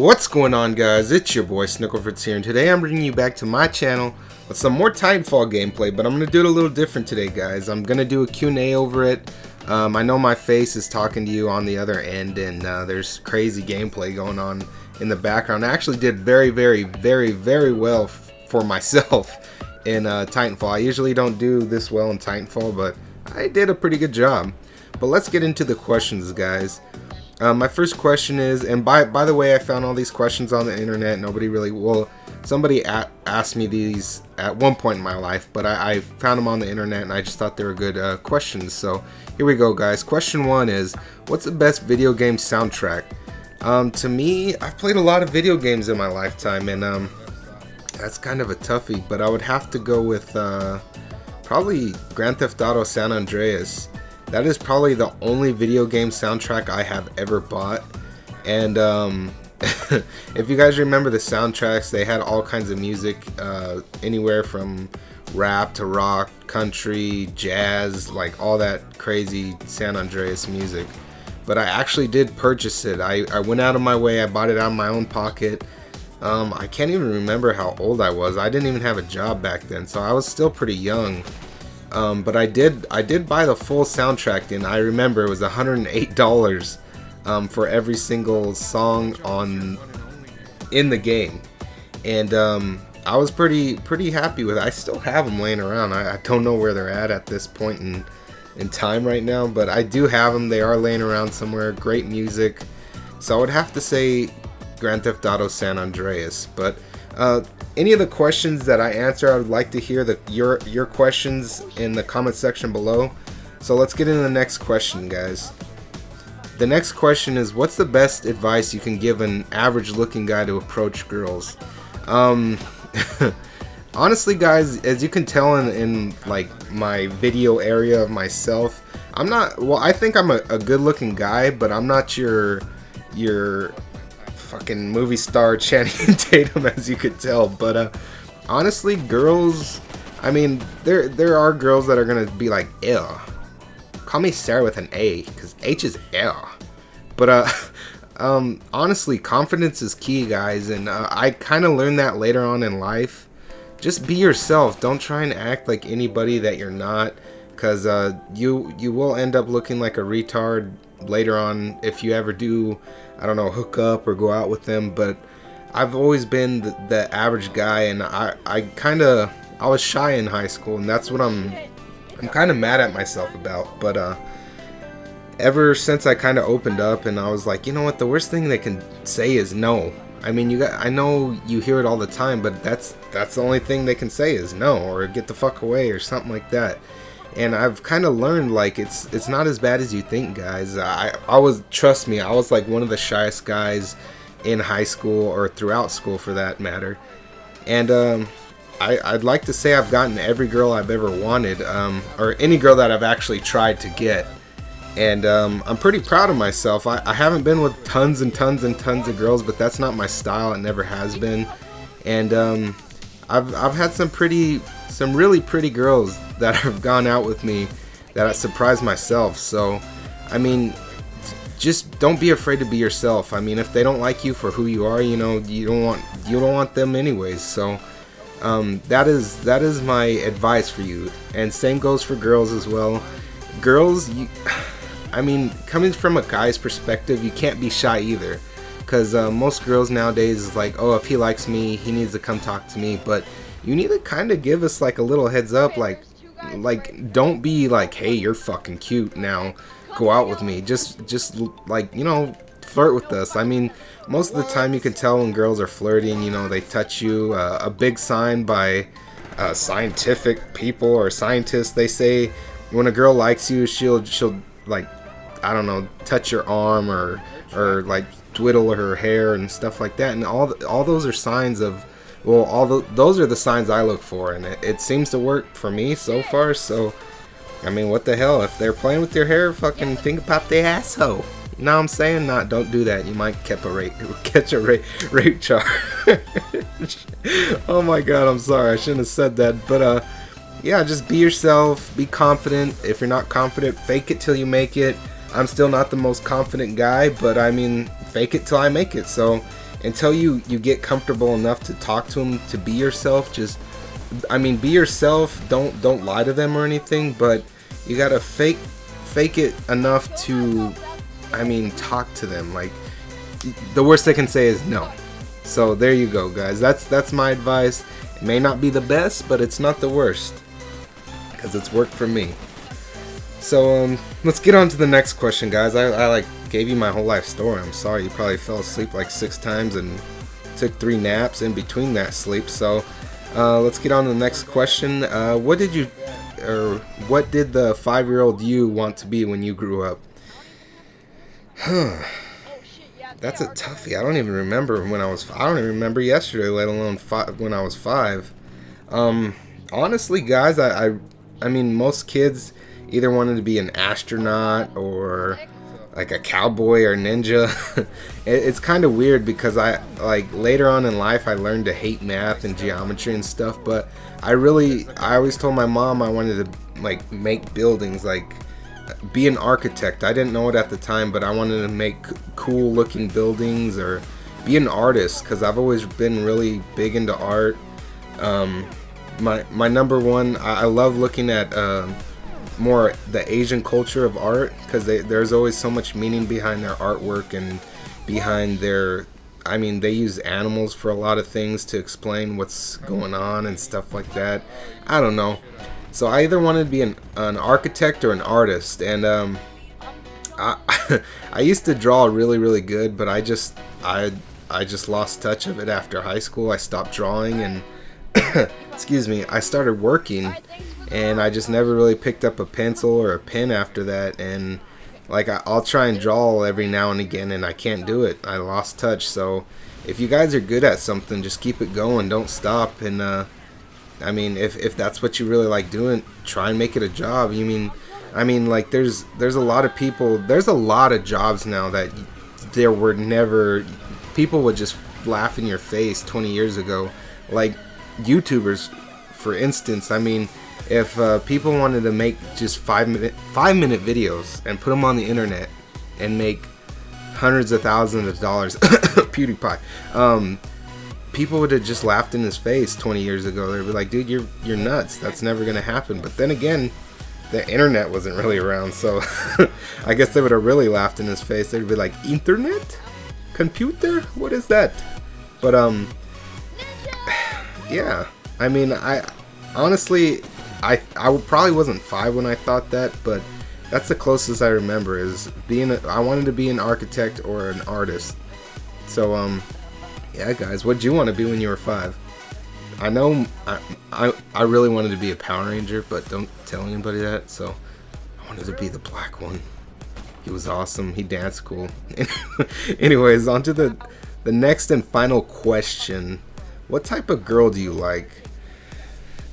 What's going on, guys? It's your boy Snooklefritz here, and today I'm bringing you back to my channel with some more Titanfall gameplay, but I'm going to do it a little different today, guys. I'm going to do a Q&A over it. I know my face is talking to you on the other end, and there's crazy gameplay going on in the background. I actually did very well for myself in Titanfall. I usually don't do this well in Titanfall, but I did a pretty good job. But let's get into the questions, guys. My first question is, and by the way, I found all these questions on the internet. Somebody asked me these at one point in my life, but I found them on the internet and I just thought they were good questions. So here we go, guys. Question 1 is, what's the best video game soundtrack? To me, I've played a lot of video games in my lifetime, and that's kind of a toughie, but I would have to go with probably Grand Theft Auto San Andreas. That is probably the only video game soundtrack I have ever bought, and if you guys remember the soundtracks, they had all kinds of music, anywhere from rap to rock, country, jazz, like all that crazy San Andreas music. But I actually did purchase it. I went out of my way, I bought it out of my own pocket. I can't even remember how old I was. I didn't even have a job back then, so I was still pretty young. But I did buy the full soundtrack, and I remember it was $108 for every single song in the game, and I was pretty happy with it. I still have them laying around. I don't know where they're at this point in time right now, but I do have them. They are laying around somewhere. Great music. So I would have to say Grand Theft Auto San Andreas. But any of the questions that I answer, I would like to hear your questions in the comment section below. So let's get into the next question, guys. The next question is, what's the best advice you can give an average looking guy to approach girls? Honestly, guys, as you can tell in like my video area of myself, I'm not, well, I think I'm a good looking guy, but I'm not your fucking movie star Channing Tatum, as you could tell. But honestly, girls, I mean, there are girls that are gonna be like, ew, call me Sarah with an A, because H is ew. But honestly, confidence is key, guys, and I kind of learned that later on in life. Just be yourself. Don't try and act like anybody that you're not, because you will end up looking like a retard later on if you ever do, I don't know, hook up or go out with them. But I've always been the average guy, and I was shy in high school, and that's what I'm kind of mad at myself about. But ever since I kind of opened up, and I was like, you know what, the worst thing they can say is no. I mean, I know you hear it all the time, but that's the only thing they can say is no, or get the fuck away, or something like that. And I've kind of learned, like, it's not as bad as you think, guys. Trust me, I was like one of the shyest guys in high school, or throughout school for that matter. And I'd like to say I've gotten every girl I've ever wanted, or any girl that I've actually tried to get. And I'm pretty proud of myself. I haven't been with tons and tons and tons of girls, but that's not my style. It never has been. And I've had some really pretty girls that have gone out with me that I surprised myself. So, I mean, just don't be afraid to be yourself. I mean, if they don't like you for who you are, you know, you don't want them anyways. So, that is my advice for you. And same goes for girls as well. Girls, I mean, coming from a guy's perspective, you can't be shy either, because most girls nowadays is like, oh, if he likes me, he needs to come talk to me. But you need to kind of give us like a little heads up, like don't be like, hey, you're fucking cute, now go out with me. Just like, you know, flirt with us. I mean, most of the time you can tell when girls are flirting, you know, they touch you. A big sign by scientific people or scientists, they say when a girl likes you, she'll like, I don't know, touch your arm or like twiddle her hair and stuff like that. And all those are signs of, well, those are the signs I look for, and it seems to work for me so far. So, I mean, what the hell? If they're playing with your hair, fucking think about their asshole. You know what I'm saying? Don't do that. You might catch a rape charge. Oh my god, I'm sorry. I shouldn't have said that. But yeah, just be yourself. Be confident. If you're not confident, fake it till you make it. I'm still not the most confident guy, but I mean, fake it till I make it. So until you get comfortable enough to talk to them, to be yourself. Just, I mean, be yourself. Don't lie to them or anything, but you gotta fake it enough to, I mean, talk to them. Like, the worst they can say is no. So there you go, guys. That's my advice. It may not be the best, but it's not the worst, because it's worked for me. So let's get on to the next question, guys. I like gave you my whole life story. I'm sorry you probably fell asleep like 6 times and took 3 naps in between that sleep. So let's get on to the next question. What did the 5-year-old you want to be when you grew up? That's a toughie. I don't even remember when I don't even remember yesterday, let alone when I was 5. Honestly, guys, I mean, most kids either wanted to be an astronaut or like a cowboy or ninja. It's kind of weird because like later on in life I learned to hate math and geometry and stuff, but I always told my mom I wanted to like make buildings, like be an architect. I didn't know it at the time, but I wanted to make cool looking buildings or be an artist, because I've always been really big into art. My number one, I love looking at more the Asian culture of art, because there's always so much meaning behind their artwork and behind their, I mean, they use animals for a lot of things to explain what's going on and stuff like that. I don't know. So I either wanted to be an architect or an artist, and I used to draw really good, but I just lost touch of it after high school. I stopped drawing and excuse me, I started working, and I just never really picked up a pencil or a pen after that. And like I'll try and draw every now and again, and I can't do it. I lost touch. So if you guys are good at something, just keep it going, don't stop. And I mean, if that's what you really like doing, try and make it a job. I mean, like there's a lot of people, there's a lot of jobs now that there were never, people would just laugh in your face 20 years ago. Like YouTubers, for instance. I mean, if people wanted to make just 5-minute videos and put them on the internet and make hundreds of thousands of dollars, PewDiePie, people would have just laughed in his face 20 years ago. They'd be like, dude, you're nuts. That's never gonna happen. But then again, the internet wasn't really around, so I guess they would have really laughed in his face. They'd be like, internet? Computer? What is that? But yeah, I mean, I honestly, I probably wasn't 5 when I thought that, but that's the closest I remember, is I wanted to be an architect or an artist. So yeah, guys, what'd you want to be when you were 5? I know I really wanted to be a Power Ranger, but don't tell anybody that. So I wanted to be the black one. He was awesome. He danced cool. Anyways, on to the next and final question. What type of girl do you like?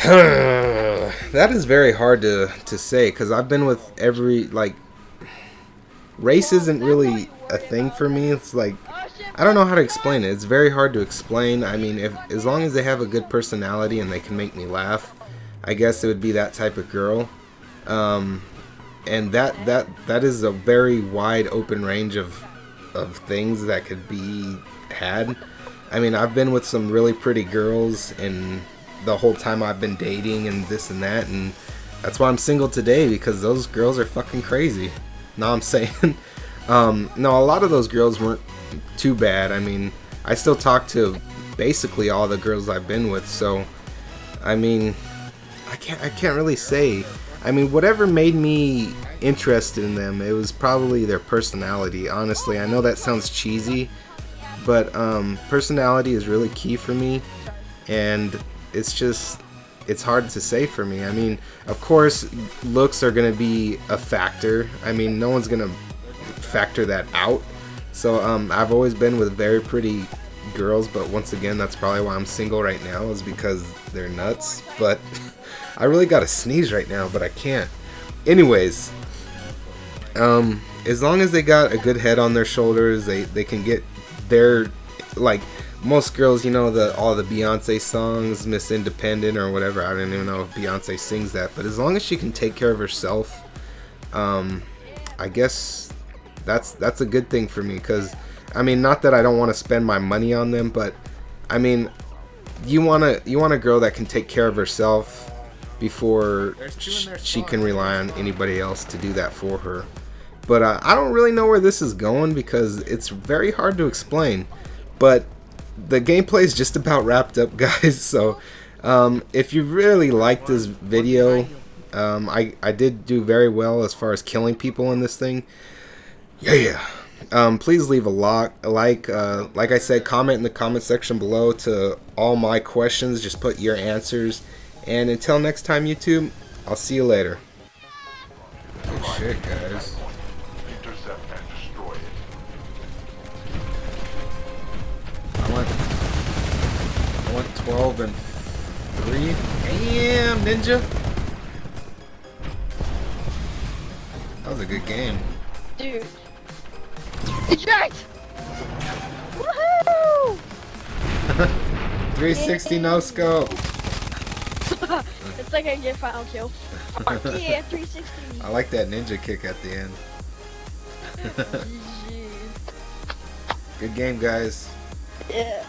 That is very hard to say, because I've been with like, race isn't really a thing for me. It's like, I don't know how to explain it. It's very hard to explain. I mean, as long as they have a good personality and they can make me laugh, I guess it would be that type of girl. And that is a very wide open range of things that could be had. I mean, I've been with some really pretty girls, and the whole time I've been dating and this and that, and that's why I'm single today, because those girls are fucking crazy. No, I'm saying, no, a lot of those girls weren't too bad. I mean, I still talk to basically all the girls I've been with, so I mean, I can't really say. I mean, whatever made me interested in them, it was probably their personality. Honestly, I know that sounds cheesy, but personality is really key for me, and it's hard to say for me. I mean, of course, looks are gonna be a factor. I mean, no one's gonna factor that out. So I've always been with very pretty girls, but once again, that's probably why I'm single right now, is because they're nuts. But I really gotta sneeze right now, but I can't. Anyways, as long as they got a good head on their shoulders, they can get their, like most girls, you know, all the Beyonce songs, Miss Independent or whatever. I don't even know if Beyonce sings that, but as long as she can take care of herself, I guess that's a good thing for me, because I mean, not that I don't want to spend my money on them, but I mean, you want a girl that can take care of herself before she can rely on anybody else to do that for her. But I don't really know where this is going because it's very hard to explain. But the gameplay is just about wrapped up, guys. So if you really like this video, I did do very well as far as killing people in this thing. Yeah. Please leave a like. Like I said, comment in the comment section below to all my questions. Just put your answers. And until next time, YouTube, I'll see you later. Good shit, guys. Intercept and destroy it. I went 12 and 3. Damn, Ninja. That was a good game. Dude. Eject! Woohoo! 360 no scope. It's like I get final kill. Fuck yeah, 360. I like that ninja kick at the end. Good game, guys. Yeah.